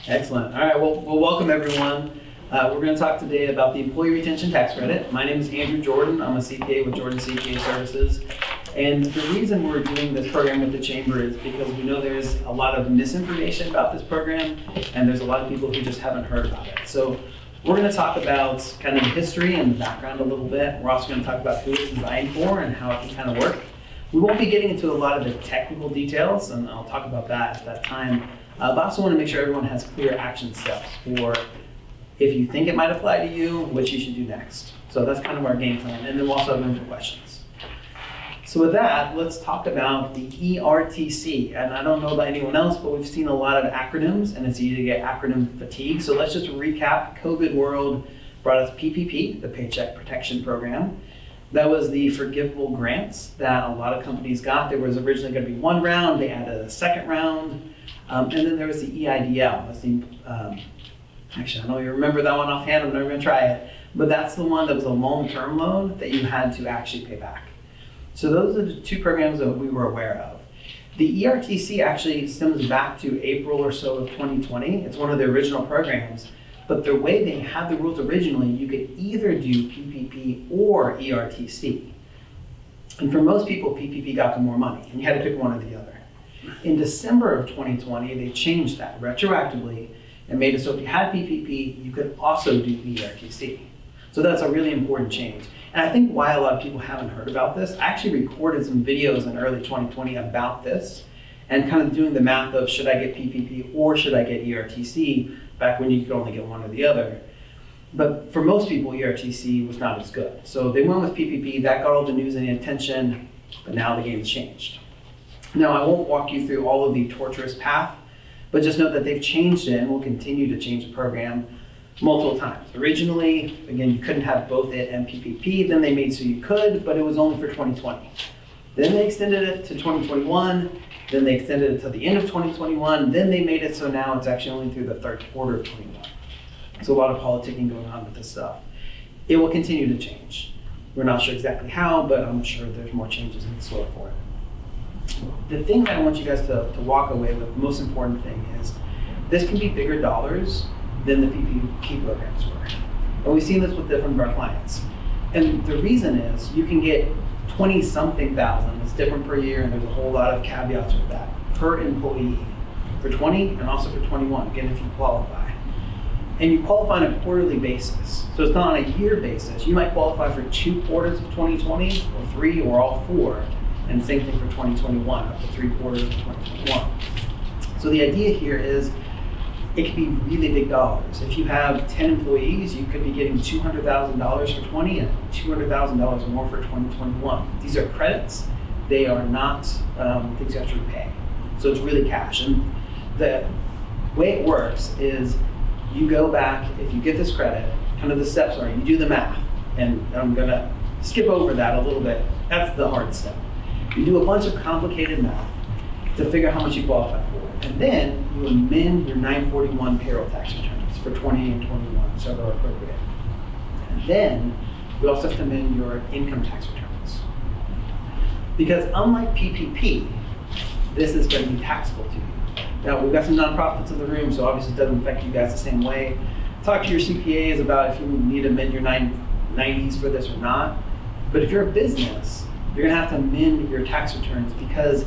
Excellent. All right, well, welcome everyone. We're going to talk today about the Employee Retention Tax Credit. My name is Andrew Jordan. I'm a CPA with Jordan CPA Services. And the reason we're doing this program with the Chamber is because we know there's a lot of misinformation about this program, and there's a lot of people who just haven't heard about it. So we're going to talk about kind of the history and the background a little bit. We're also going to talk about who it's designed for and how it can kind of work. We won't be getting into a lot of the technical details, and I'll talk about that at that time. But I also want to make sure everyone has clear action steps for if you think it might apply to you, what you should do next. So that's kind of our game plan, and then we'll also have room for questions. So with that, let's talk about the ERTC. And I don't know about anyone else, but we've seen a lot of acronyms, and it's easy to get acronym fatigue. So let's just recap. COVID world brought us PPP, the Paycheck Protection Program. That was the forgivable grants that a lot of companies got. There was originally going to be one round, they added a second round. And then there was the EIDL. That's the, actually, I don't even remember that one offhand. I'm never going to try it. But that's the one that was a long-term loan that you had to actually pay back. So those are the two programs that we were aware of. The ERTC actually stems back to April or so of 2020. It's one of the original programs. But the way they had the rules originally, you could either do PPP or ERTC. And for most people, PPP got them more money, and you had to pick one or the other. In December of 2020, they changed that retroactively and made it so if you had PPP, you could also do ERTC. So that's a really important change. And I think why a lot of people haven't heard about this, I actually recorded some videos in early 2020 about this and kind of doing the math of should I get PPP or should I get ERTC, back when you could only get one or the other. But for most people, ERTC was not as good. So they went with PPP, that got all the news and the attention, but now the game's changed. Now, I won't walk you through all of the torturous path, but just note that they've changed it and will continue to change the program multiple times. Originally, again, you couldn't have both it and PPP, then they made so you could, but it was only for 2020. Then they extended it to 2021, then they extended it to the end of 2021, then they made it so now it's actually only through the third quarter of 21. So a lot of politicking going on with this stuff. It will continue to change. We're not sure exactly how, but I'm sure there's more changes in store for it. The thing that I want you guys to walk away with, the most important thing is, this can be bigger dollars than the PPP programs were. And we've seen this with different of our clients. And the reason is, you can get 20-something thousand, it's different per year, and there's a whole lot of caveats with that, per employee, for 20 and also for 21, again, if you qualify. And you qualify on a quarterly basis. So it's not on a year basis. You might qualify for 2 quarters of 2020, or 3, or all 4. And same thing for 2021, up to 3 quarters of 2021. So the idea here is, it could be really big dollars. If you have 10 employees, you could be getting $200,000 for 20 and $200,000 more for 2021. These are credits. They are not things you have to repay. So it's really cash. And the way it works is, you go back, if you get this credit, kind of the steps are, you do the math. And I'm gonna skip over that a little bit. That's the hard step. You do a bunch of complicated math to figure out how much you qualify for. And then you amend your 941 payroll tax returns for 20 and 21, whichever are appropriate. And then you also have to amend your income tax returns. Because unlike PPP, this is going to be taxable to you. Now, we've got some nonprofits in the room, so obviously it doesn't affect you guys the same way. Talk to your CPAs about if you need to amend your 990s for this or not. But if you're a business, you're gonna have to amend your tax returns because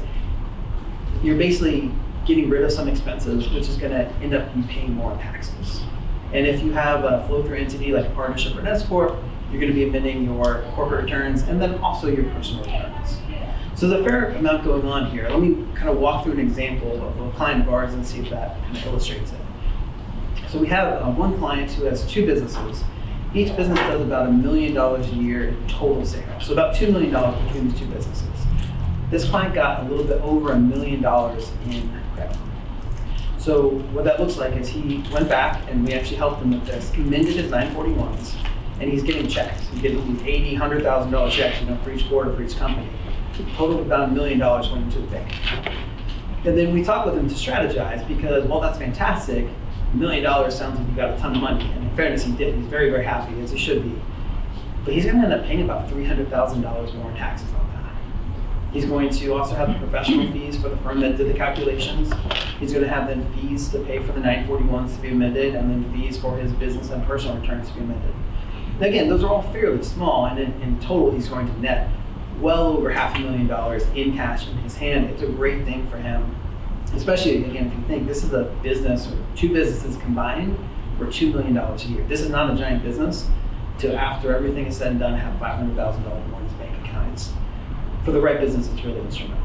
you're basically getting rid of some expenses, which is gonna end up you paying more in taxes. And if you have a flow-through entity like a partnership or an S-Corp, you're gonna be amending your corporate returns and then also your personal returns. So there's a fair amount going on here. Let me kind of walk through an example of a client of ours and see if that kind of illustrates it. So we have one client who has 2 businesses. Each business does about $1 million a year in total sales. So about $2 million between the 2 businesses. This client got a little bit over $1 million in credit. So what that looks like is he went back and we actually helped him with this. He amended his 941s and he's getting checks. He's getting these $80,000, $100,000 checks, for each quarter for each company. Total of about $1 million went into the bank. And then we talked with him to strategize because, well, that's fantastic. $1 million sounds like you got a ton of money. And in fairness, he did. He's very, very happy, as he should be. But he's gonna end up paying about $300,000 more in taxes on that. He's going to also have the professional fees for the firm that did the calculations. He's going to have then fees to pay for the 941s to be amended, and then fees for his business and personal returns to be amended. And again, those are all fairly small, and in total, he's going to net well over $500,000 in cash in his hand. It's a great thing for him, especially, again, if you think this is a business or two businesses combined for $2 million a year. This is not a giant business to, after everything is said and done, have $500,000 more in his bank account. For the right business, it's really instrumental.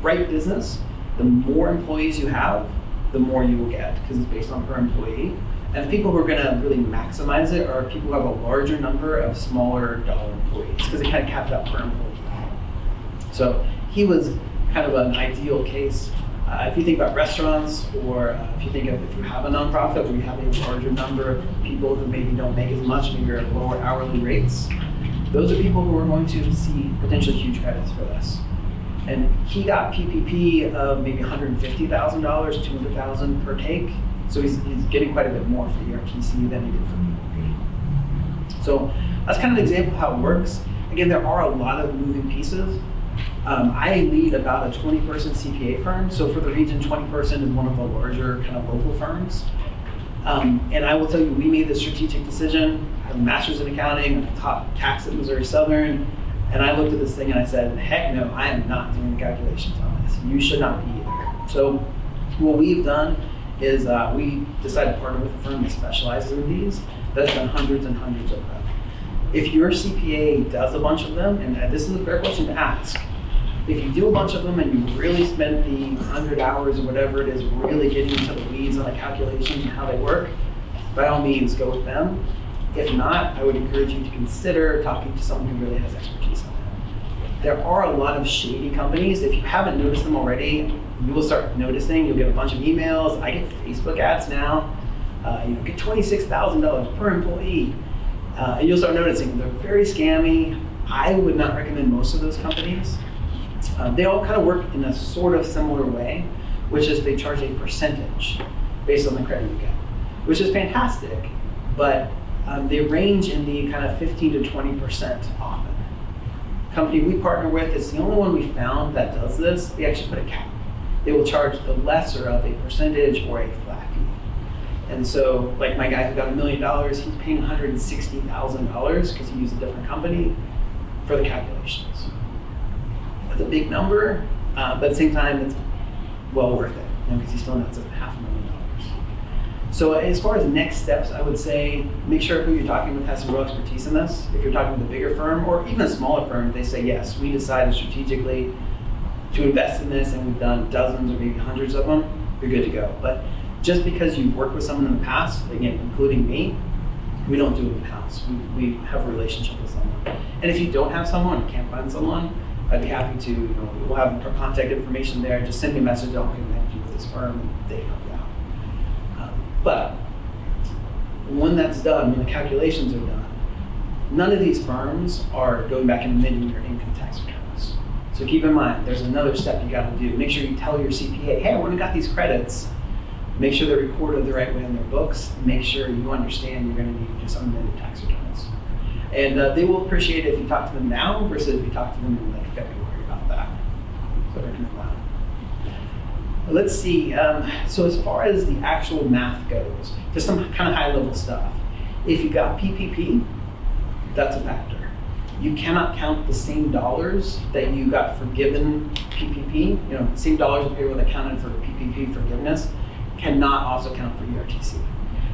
Right business, the more employees you have, the more you will get, because it's based on per employee. And the people who are going to really maximize it are people who have a larger number of smaller dollar employees, because it kind of capped out per employee. So he was kind of an ideal case. If you think about restaurants, or if you think of if you have a nonprofit where you have a larger number of people who maybe don't make as much, maybe are at lower hourly rates, those are people who are going to see potentially huge credits for this. And he got PPP of maybe $150,000, $200,000 per take. So he's getting quite a bit more for ERTC than he did for PPP. So that's kind of an example of how it works. Again, there are a lot of moving pieces. I lead about a 20-person CPA firm. So for the region, 20-person is one of the larger kind of local firms. And I will tell you, we made the strategic decision. I have a master's in accounting, I taught tax at Missouri Southern, and I looked at this thing and I said, heck no, I am not doing the calculations on this. You should not be either. So what we've done is we decided to partner with a firm that specializes in these, that's done hundreds and hundreds of them. If your CPA does a bunch of them, and this is a fair question to ask, if you do a bunch of them and you really spend the 100 hours or whatever it is really getting into the weeds on the calculations and how they work, by all means go with them. If not, I would encourage you to consider talking to someone who really has expertise on that. There are a lot of shady companies. If you haven't noticed them already, you will start noticing. You'll get a bunch of emails. I get Facebook ads now. Get $26,000 per employee. And you'll start noticing they're very scammy. I would not recommend most of those companies. They all kind of work in a sort of similar way, which is they charge a percentage based on the credit you get, which is fantastic, but they range in the kind of 15 to 20% often. Company we partner with is the only one we found that does this. They actually put a cap. They will charge the lesser of a percentage or a flat fee. And so, like my guy who got $1 million, he's paying $160,000 because he used a different company for the calculations. That's a big number, but at the same time, it's well worth it, because he still nets up $500,000. So as far as next steps, I would say make sure who you're talking with has some real expertise in this. If you're talking with a bigger firm or even a smaller firm, if they say, yes, we decided strategically to invest in this and we've done dozens or maybe hundreds of them, you're good to go. But just because you've worked with someone in the past, again, including me, we don't do it in-house. We have a relationship with someone. And if you don't have someone or can't find someone, I'd be happy to, we'll have our contact information there. Just send me a message, I'll connect you with this firm and they help you out. But when that's done, when the calculations are done, none of these firms are going back and amending your income tax returns. So keep in mind, there's another step you gotta do. Make sure you tell your CPA, hey, when I got these credits, make sure they're recorded the right way on their books. Make sure you understand you're gonna need to do some amended tax returns. And they will appreciate it if you talk to them now versus if you talk to them in like February about that. So I recommend that. Let's see, so as far as the actual math goes, just some kind of high level stuff. If you got PPP, that's a factor. You cannot count the same dollars that you got forgiven PPP, same dollars of payroll that counted for PPP forgiveness, cannot also count for ERTC.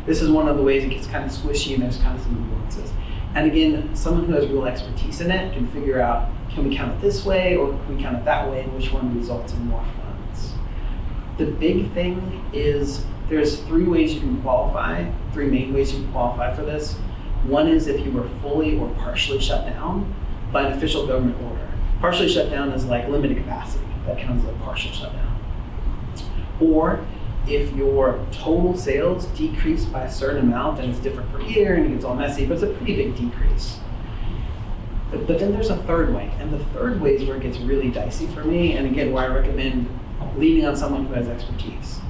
This is one of the ways it gets kind of squishy and there's kind of some nuances. And again, someone who has real expertise in it can figure out, can we count it this way or can we count it that way, and which one results in more funds. The big thing is there's three ways you can qualify, three main ways you can qualify for this. One is if you were fully or partially shut down by an official government order. Partially shut down is like limited capacity. That counts as a partial shutdown. Or if your total sales decrease by a certain amount, and it's different per year and it gets all messy, but it's a pretty big decrease. But then there's a third way, and the third way is where it gets really dicey for me, and again, where I recommend leaning on someone who has expertise.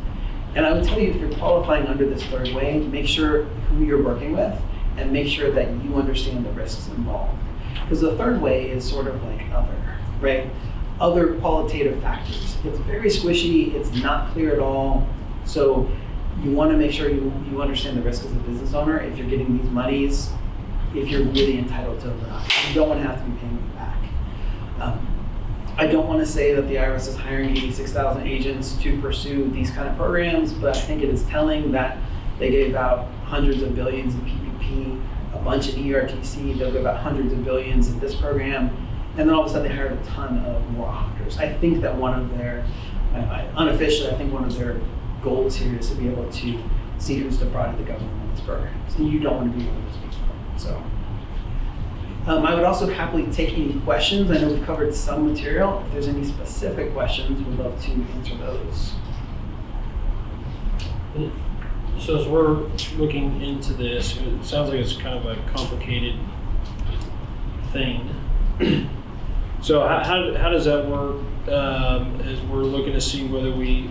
And I would tell you, if you're qualifying under this third way, make sure who you're working with and make sure that you understand the risks involved. Because the third way is sort of like other, right? other qualitative factors. It's very squishy, it's not clear at all. So you want to make sure you understand the risk as a business owner if you're getting these monies, if you're really entitled to them or not. You don't want to have to be paying them back. I don't want to say that the IRS is hiring 86,000 agents to pursue these kind of programs, but I think it is telling that they gave out hundreds of billions in PPP, a bunch in ERTC, they'll give out hundreds of billions in this program, and then all of a sudden they hired a ton of more auditors. I think that one of their, unofficially, I think one of their goals here is to be able to see who's defrauded the government in these programs. And you don't want to be one of those people. So, I would also happily take any questions. I know we've covered some material. If there's any specific questions, we'd love to answer those. So as we're looking into this, it sounds like it's kind of a complicated thing. So how does that work as we're looking to see whether we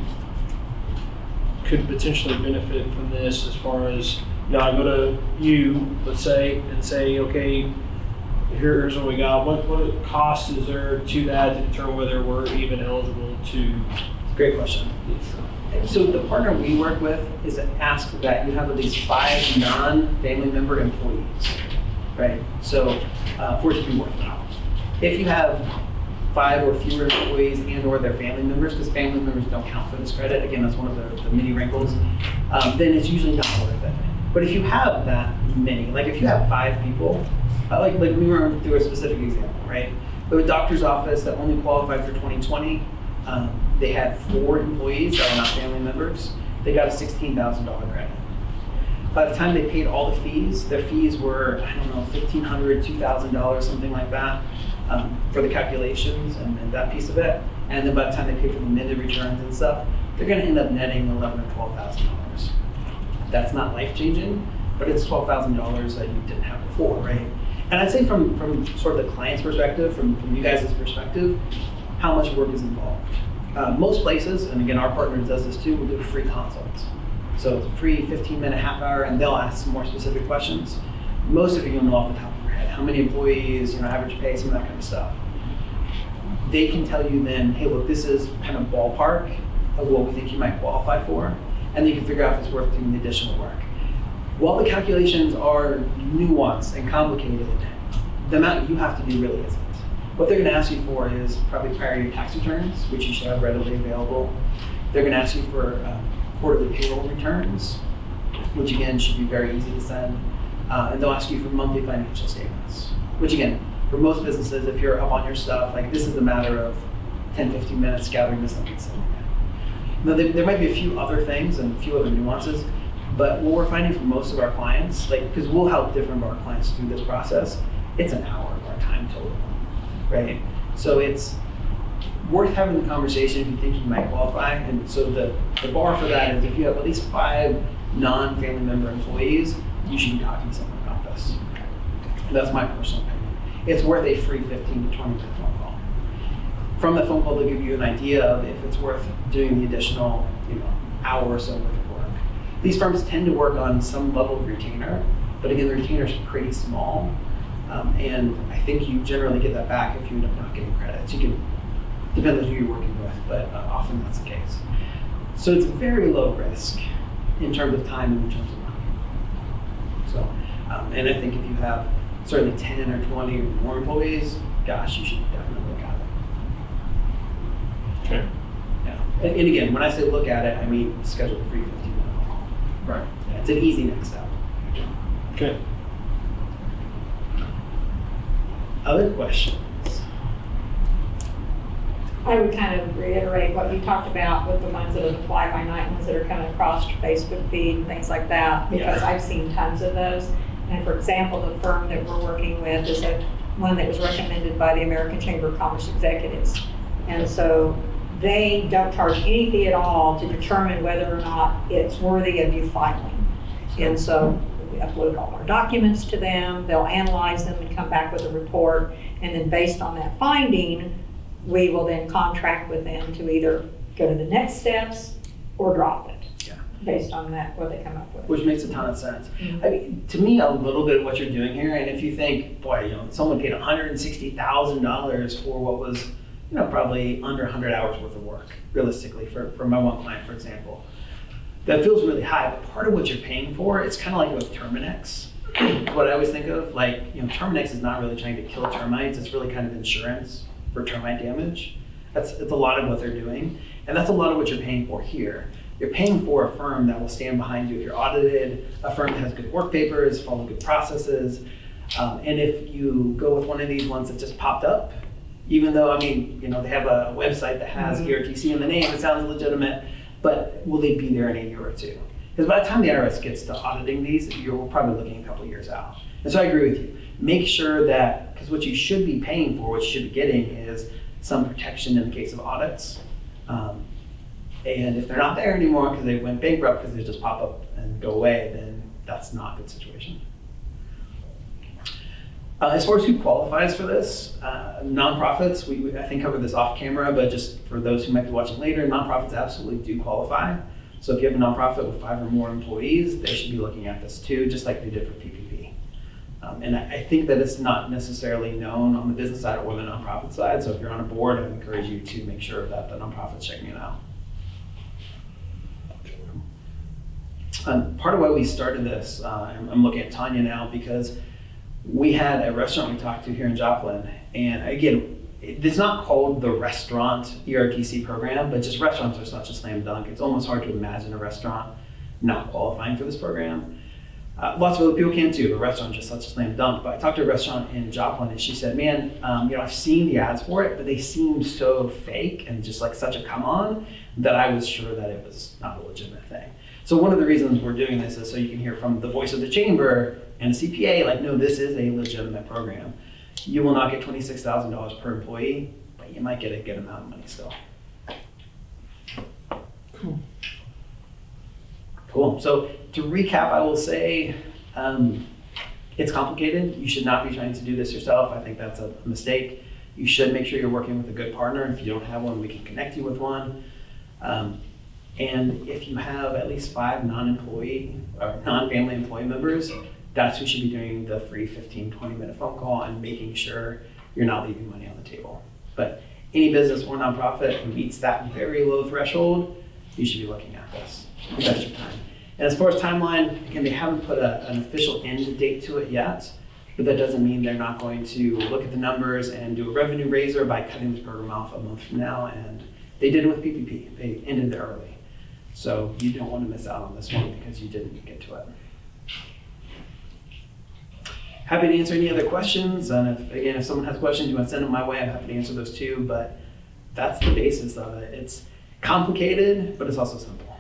could potentially benefit from this as far as, I go to you, let's say, and say, okay, here's what we got. What cost is there to that to determine whether we're even eligible to? Great question. So the partner we work with is asked that you have at least 5 non-family member employees, right? So for it to be worthwhile. If you have 5 or fewer employees and or their family members, because family members don't count for this credit, again, that's one of the many wrinkles, then it's usually not worth it. But if you have that many, like if you have 5 people, like we were through a specific example, right? We have a doctor's office that only qualified for 2020. They had 4 employees that were not family members. They got a $16,000 credit. By the time they paid all the fees, their fees were, I don't know, $1,500, $2,000, something like that, for the calculations and that piece of it. And then by the time they paid for the amended returns and stuff, they're going to end up netting $11,000 or $12,000. That's not life-changing, but it's $12,000 that you didn't have before, right? And I'd say from sort of the client's perspective, from you guys' perspective, how much work is involved. Most places, and again, our partner does this too, will do free consults. So it's a free 15-minute, half hour, and they'll ask some more specific questions. Most of you know off the top of your head, how many employees, average pay, some of that kind of stuff. They can tell you then, hey, look, this is kind of ballpark of what we think you might qualify for, and then you can figure out if it's worth doing the additional work. While the calculations are nuanced and complicated, the amount you have to do really isn't. What they're going to ask you for is probably prior year tax returns, which you should have readily available. They're going to ask you for quarterly payroll returns, which again should be very easy to send. And they'll ask you for monthly financial statements, which again, for most businesses, if you're up on your stuff, like this is a matter of 10, 15 minutes gathering this up and sending it. Now, there might be a few other things and a few other nuances, but what we're finding for most of our clients, because we'll help different of our clients through this process, it's an hour of our time total. Right? So it's worth having the conversation if you think you might qualify. And so the bar for that is if you have at least 5 non-family member employees, you should be talking to someone about this. And that's my personal opinion. It's worth a free 15 to 20 minute phone call. From that phone call, they'll give you an idea of if it's worth doing the additional hour or so worth of work. These firms tend to work on some level of retainer, but again, the retainer is pretty small. And I think you generally get that back if you end up not getting credits. You can, depend on who you're working with, but often that's the case. So it's very low risk in terms of time and in terms of money. So, and I think if you have certainly 10 or 20 or more employees, gosh, you should definitely look at it. Okay. Yeah. And again, when I say look at it, I mean schedule a free 15-minute call. Right. Yeah, it's an easy next step. Okay. Other questions? I would kind of reiterate what you talked about with the ones that are the fly-by-night ones that are coming across your Facebook feed and things like that, because I've seen tons of those. And for example, the firm that we're working with is one that was recommended by the American Chamber of Commerce executives. And so they don't charge any fee at all to determine whether or not it's worthy of you filing. And so we upload all our documents to them, they'll analyze them and come back with a report, and then based on that finding, we will then contract with them to either go to the next steps or drop it, based on that, what they come up with. Which makes a ton of sense. I mean, to me, a little bit of what you're doing here, and if you think, boy, someone paid $160,000 for what was probably under 100 hours worth of work, realistically, for my one client, for example. That feels really high, but part of what you're paying for, it's kind of like with Terminex. What I always think of, Terminex is not really trying to kill termites, it's really kind of insurance for termite damage. It's a lot of what they're doing, and that's a lot of what you're paying for here. You're paying for a firm that will stand behind you if you're audited, a firm that has good work papers, follow good processes, and if you go with one of these ones that just popped up, even though, they have a website that has ERTC in the name, it sounds legitimate, but will they be there in a year or two? Because by the time the IRS gets to auditing these, you're probably looking a couple of years out. And so I agree with you. Make sure that, because what you should be paying for, what you should be getting is some protection in the case of audits. And if they're not there anymore because they went bankrupt because they just pop up and go away, then that's not a good situation. As far as who qualifies for this, nonprofits, we I think covered this off camera, but just for those who might be watching later, nonprofits absolutely do qualify. So if you have a nonprofit with 5 or more employees, they should be looking at this too, just like they did for PPP. And I think that it's not necessarily known on the business side or the nonprofit side. So if you're on a board, I encourage you to make sure that the nonprofit's checking it out. Part of why we started this, I'm looking at Tanya now, because we had a restaurant we talked to here in Joplin, and again, it's not called the restaurant ERTC program, but just restaurants are such a slam dunk. It's almost hard to imagine a restaurant not qualifying for this program. Lots of other people can too, but restaurants are just such a slam dunk. But I talked to a restaurant in Joplin, and she said, man, I've seen the ads for it, but they seem so fake and just like such a come on that I was sure that it was not a legitimate thing. So one of the reasons we're doing this is so you can hear from the voice of the chamber and a CPA, no, this is a legitimate program. You will not get $26,000 per employee, but you might get a good amount of money still. Cool. So to recap, I will say it's complicated. You should not be trying to do this yourself. I think that's a mistake. You should make sure you're working with a good partner. If you don't have one, we can connect you with one. And if you have at least 5 non-employee or non-family employee members, that's who should be doing the free 15, 20-minute phone call and making sure you're not leaving money on the table. But any business or nonprofit who meets that very low threshold, you should be looking at this. Invest your time. And as far as timeline, again, they haven't put an official end date to it yet, but that doesn't mean they're not going to look at the numbers and do a revenue raiser by cutting this program off a month from now. And they did it with PPP. They ended it early. So you don't want to miss out on this one because you didn't get to it. Happy to answer any other questions. And if someone has questions, you want to send them my way, I'm happy to answer those too. But that's the basis of it. It's complicated, but it's also simple.